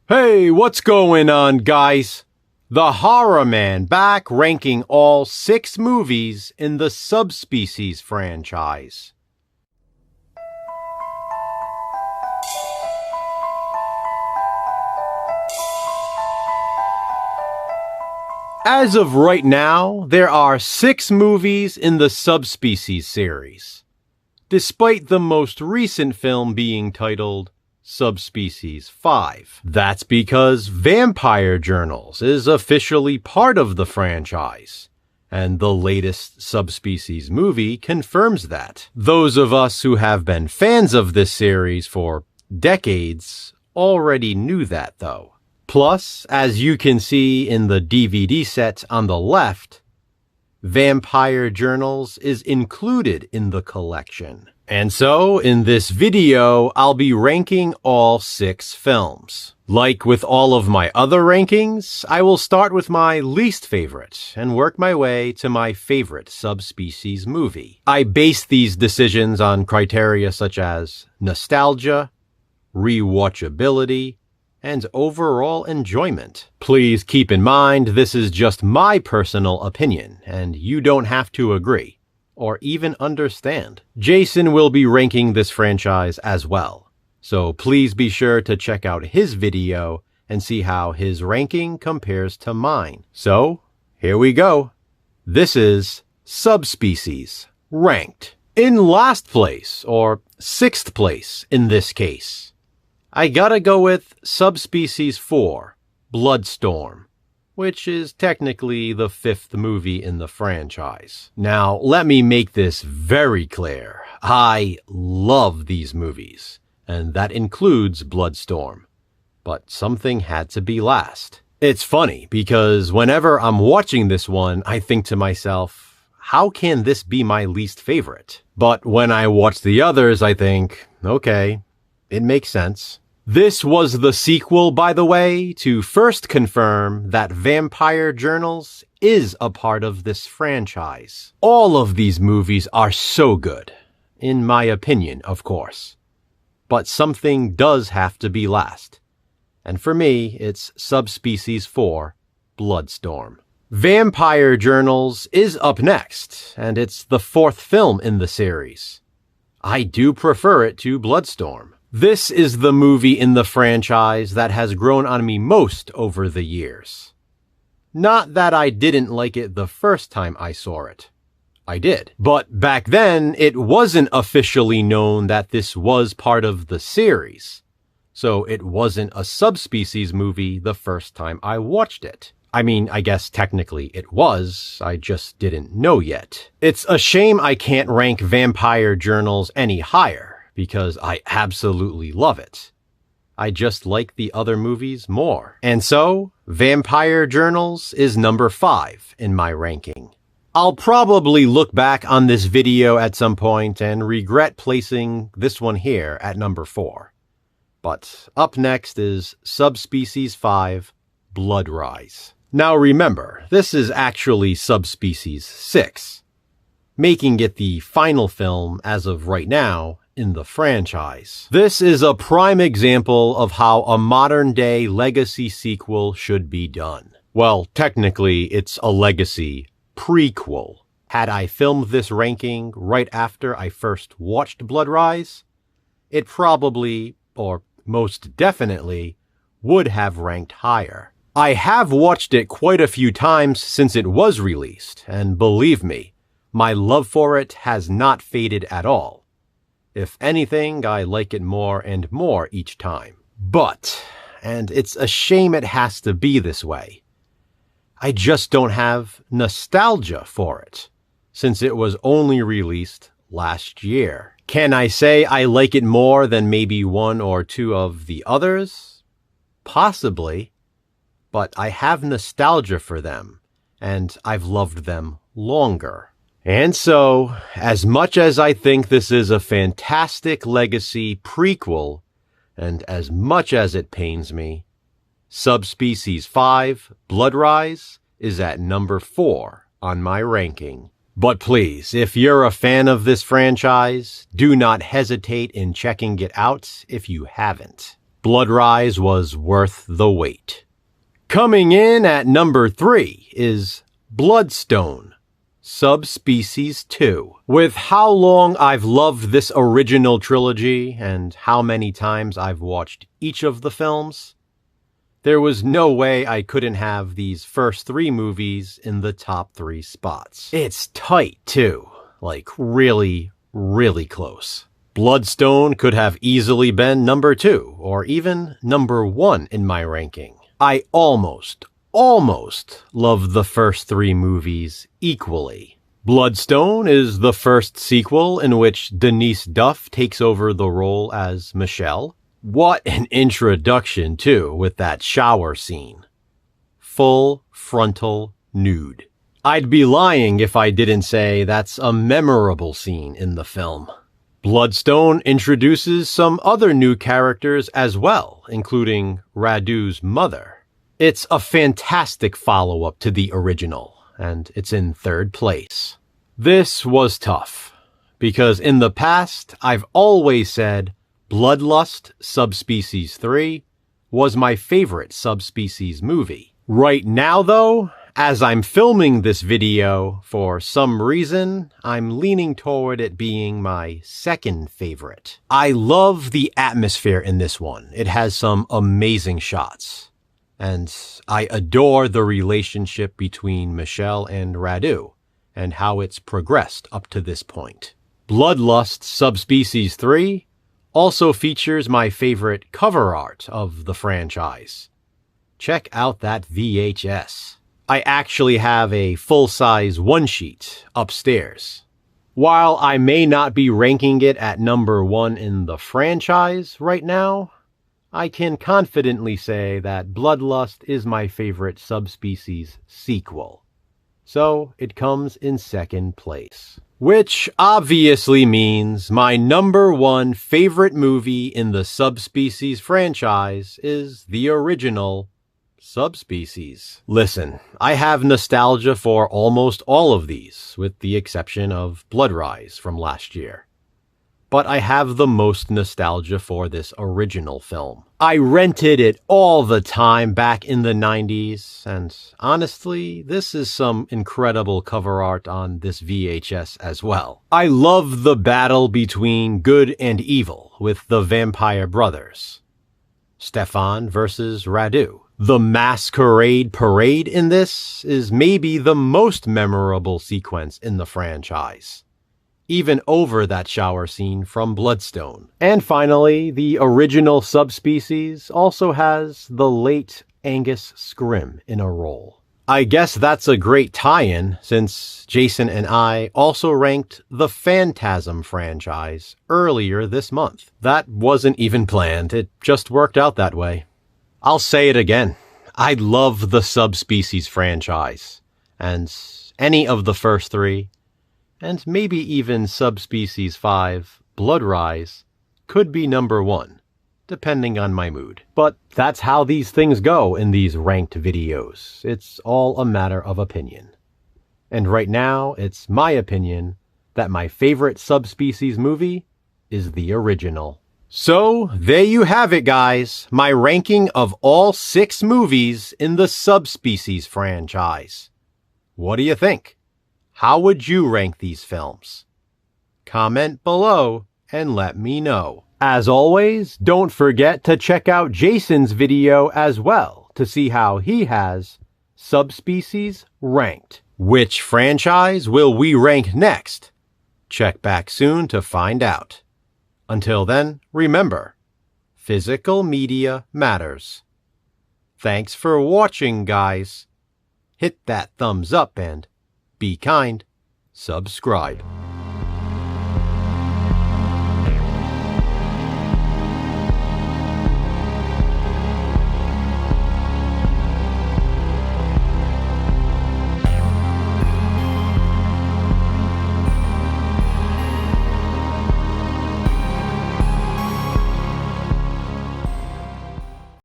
Hey, what's going on, guys? The Horror Man back ranking all 6 movies in the Subspecies franchise. As of right now, there are 6 movies in the Subspecies series, despite the most recent film being titled Subspecies 5. That's because Vampire Journals is officially part of the franchise, and the latest Subspecies movie confirms that. Those of us who have been fans of this series for decades already knew that, though. Plus, as you can see in the DVD set on the left, Vampire Journals is included in the collection. And so, in this video, I'll be ranking all 6 films. Like with all of my other rankings, I will start with my least favorite and work my way to my favorite subspecies movie. I base these decisions on criteria such as nostalgia, rewatchability, and overall enjoyment. Please keep in mind this is just my personal opinion, and you don't have to agree or even understand. Jason will be ranking this franchise as well, so please be sure to check out his video and see how his ranking compares to mine. So, here we go. This is Subspecies Ranked. In last place, or 6th place in this case, I gotta go with Subspecies 4, Bloodstorm, which is technically the 5th movie in the franchise. Now, let me make this very clear. I love these movies, and that includes Bloodstorm. But something had to be last. It's funny, because whenever I'm watching this one, I think to myself, how can this be my least favorite? But when I watch the others, I think, okay, it makes sense. This was the sequel, by the way, to first confirm that Vampire Journals is a part of this franchise. All of these movies are so good, in my opinion, of course. But something does have to be last. And for me, it's Subspecies 4, Bloodstorm. Vampire Journals is up next, and it's the 4th film in the series. I do prefer it to Bloodstorm. This is the movie in the franchise that has grown on me most over the years. Not that I didn't like it the first time I saw it. I did. But back then, it wasn't officially known that this was part of the series. So it wasn't a subspecies movie the first time I watched it. I mean, I guess technically it was, I just didn't know yet. It's a shame I can't rank Vampire Journals any higher, because I absolutely love it. I just like the other movies more. And so, Vampire Journals is number 5 in my ranking. I'll probably look back on this video at some point and regret placing this one here at number 4. But up next is Subspecies 5, Bloodrise. Now remember, this is actually Subspecies 6, making it the final film as of right now in the franchise. This is a prime example of how a modern-day legacy sequel should be done. Well, technically, it's a legacy prequel. Had I filmed this ranking right after I first watched Bloodrise, it probably, or most definitely, would have ranked higher. I have watched it quite a few times since it was released, and believe me, my love for it has not faded at all. If anything, I like it more and more each time. But, and it's a shame it has to be this way, I just don't have nostalgia for it, since it was only released last year. Can I say I like it more than maybe 1 or 2 of the others? Possibly, but I have nostalgia for them, and I've loved them longer. And so, as much as I think this is a fantastic legacy prequel, and as much as it pains me, Subspecies 5, Bloodrise, is at number 4 on my ranking. But please, if you're a fan of this franchise, do not hesitate in checking it out if you haven't. Bloodrise was worth the wait. Coming in at number 3 is Bloodstone, Subspecies 2. With how long I've loved this original trilogy and how many times I've watched each of the films, there was no way I couldn't have these first 3 movies in the top 3 spots. It's tight too, like really, really close. Bloodstone could have easily been number 2 or even number 1 in my ranking. I almost love the first 3 movies equally. Bloodstone is the first sequel in which Denise Duff takes over the role as Michelle. What an introduction, too, with that shower scene. Full frontal nude. I'd be lying if I didn't say that's a memorable scene in the film. Bloodstone introduces some other new characters as well, including Radu's mother. It's a fantastic follow-up to the original, and it's in 3rd place. This was tough, because in the past, I've always said Bloodlust Subspecies 3 was my favorite subspecies movie. Right now, though, as I'm filming this video, for some reason, I'm leaning toward it being my 2nd favorite. I love the atmosphere in this one. It has some amazing shots. And I adore the relationship between Michelle and Radu, and how it's progressed up to this point. Bloodlust Subspecies 3 also features my favorite cover art of the franchise. Check out that VHS. I actually have a full-size one-sheet upstairs. While I may not be ranking it at number 1 in the franchise right now, I can confidently say that Bloodlust is my favorite subspecies sequel. So it comes in 2nd place. Which obviously means my number 1 favorite movie in the Subspecies franchise is the original Subspecies. Listen, I have nostalgia for almost all of these, with the exception of Bloodrise from last year. But I have the most nostalgia for this original film. I rented it all the time back in the 90s, and honestly, this is some incredible cover art on this VHS as well. I love the battle between good and evil with the vampire brothers. Stefan versus Radu. The masquerade parade in this is maybe the most memorable sequence in the franchise, even over that shower scene from Bloodstone. And finally, the original Subspecies also has the late Angus Scrimm in a role. I guess that's a great tie-in, since Jason and I also ranked the Phantasm franchise earlier this month. That wasn't even planned, it just worked out that way. I'll say it again, I love the Subspecies franchise, and any of the first 3, and maybe even Subspecies 5, Bloodrise, could be number 1, depending on my mood. But that's how these things go in these ranked videos. It's all a matter of opinion. And right now, it's my opinion that my favorite Subspecies movie is the original. So, there you have it, guys. My ranking of all 6 movies in the Subspecies franchise. What do you think? How would you rank these films? Comment below and let me know. As always, don't forget to check out Jason's video as well to see how he has Subspecies Ranked. Which franchise will we rank next? Check back soon to find out. Until then, remember, physical media matters. Thanks for watching, guys. Hit that thumbs up and be kind. Subscribe.